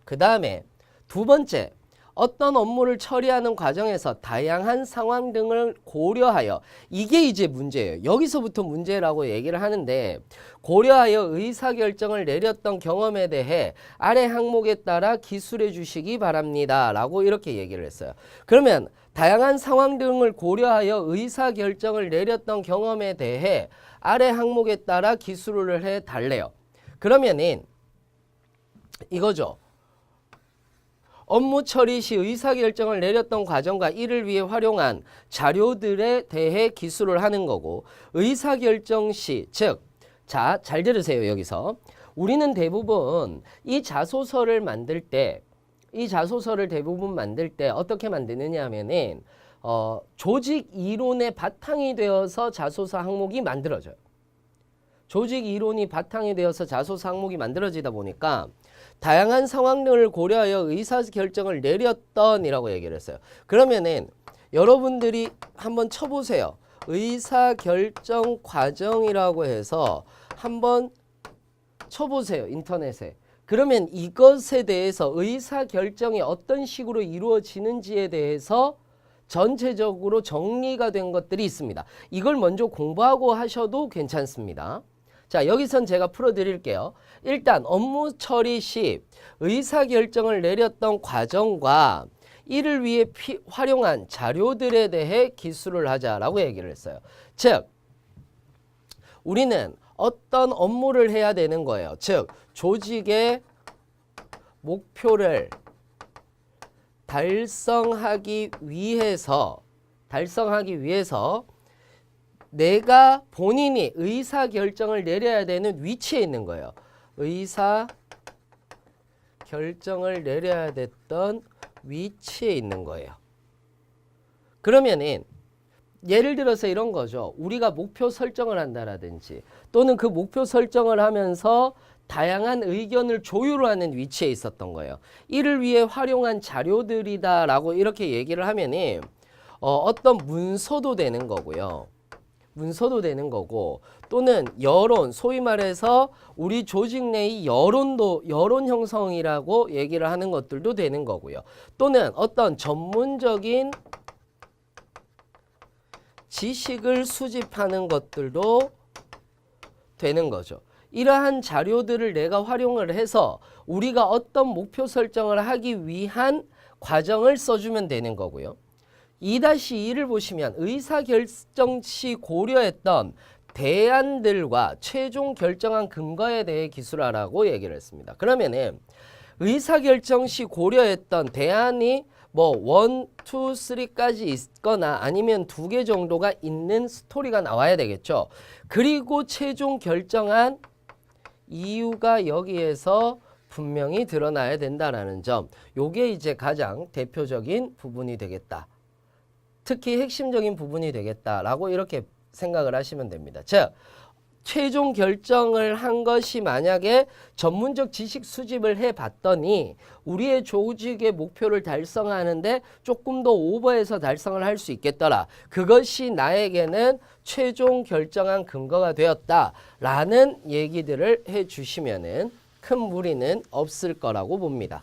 그 다음에 두 번째, 어떤 업무를 처리하는 과정에서 다양한 상황 등을 고려하여, 이게 이제 문제예요. 여기서부터 문제라고 얘기를 하는데, 고려하여 의사결정을 내렸던 경험에 대해 아래 항목에 따라 기술해 주시기 바랍니다 라고 이렇게 얘기를 했어요. 그러면 다양한 상황 등을 고려하여 의사결정을 내렸던 경험에 대해 아래 항목에 따라 기술을 해 달래요. 그러면은 이거죠. 업무 처리 시 의사결정을 내렸던 과정과 이를 위해 활용한 자료들에 대해 기술을 하는 거고, 의사결정 시, 즉, 자, 잘 들으세요. 여기서 우리는 대부분 이 자소서를 만들 때, 어떻게 만드느냐 하면은 조직 이론의 바탕이 되어서 자소서 항목이 만들어져요. 조직 이론이 바탕이 되어서 자소서 항목이 만들어지다 보니까 다양한 상황 등을 고려하여 의사결정을 내렸던이라고 얘기를 했어요. 그러면은 여러분들이 한번 쳐보세요. 의사결정 과정이라고 해서 한번 쳐보세요. 인터넷에. 그러면 이것에 대해서 의사결정이 어떤 식으로 이루어지는지에 대해서 전체적으로 정리가 된 것들이 있습니다. 이걸 먼저 공부하고 하셔도 괜찮습니다. 자, 여기선 제가 풀어드릴게요. 일단 업무 처리 시 의사결정을 내렸던 과정과 이를 위해 활용한 자료들에 대해 기술을 하자라고 얘기를 했어요. 즉, 우리는 어떤 업무를 해야 되는 거예요. 즉, 조직의 목표를 달성하기 위해서 내가 본인이 의사결정을 내려야 되는 위치에 있는 거예요. 의사결정을 내려야 됐던 위치에 있는 거예요. 그러면은 예를 들어서 이런 거죠. 우리가 목표 설정을 한다라든지 또는 그 목표 설정을 하면서 다양한 의견을 조율하는 위치에 있었던 거예요. 이를 위해 활용한 자료들이다라고 이렇게 얘기를 하면은 어떤 문서도 되는 거고요. 문서도 되는 거고, 또는 여론, 소위 말해서 우리 조직 내의 여론 형성이라고 얘기를 하는 것들도 되는 거고요. 또는 어떤 전문적인 지식을 수집하는 것들도 되는 거죠. 이러한 자료들을 내가 활용을 해서 우리가 어떤 목표 설정을 하기 위한 과정을 써주면 되는 거고요. 2-2를 보시면 의사결정 시 고려했던 대안들과 최종 결정한 근거에 대해 기술하라고 얘기를 했습니다. 그러면은 의사결정 시 고려했던 대안이 뭐 1, 2, 3까지 있거나 아니면 2개 정도가 있는 스토리가 나와야 되겠죠. 그리고 최종 결정한 이유가 여기에서 분명히 드러나야 된다라는 점. 요게 이제 가장 대표적인 부분이 되겠다. 특히 핵심적인 부분이 되겠다라고 이렇게 생각을 하시면 됩니다. 즉, 최종 결정을 한 것이 만약에 전문적 지식 수집을 해봤더니 우리의 조직의 목표를 달성하는데 조금 더 오버해서 달성을 할 수 있겠더라. 그것이 나에게는 최종 결정한 근거가 되었다라는 얘기들을 해주시면은 큰 무리는 없을 거라고 봅니다.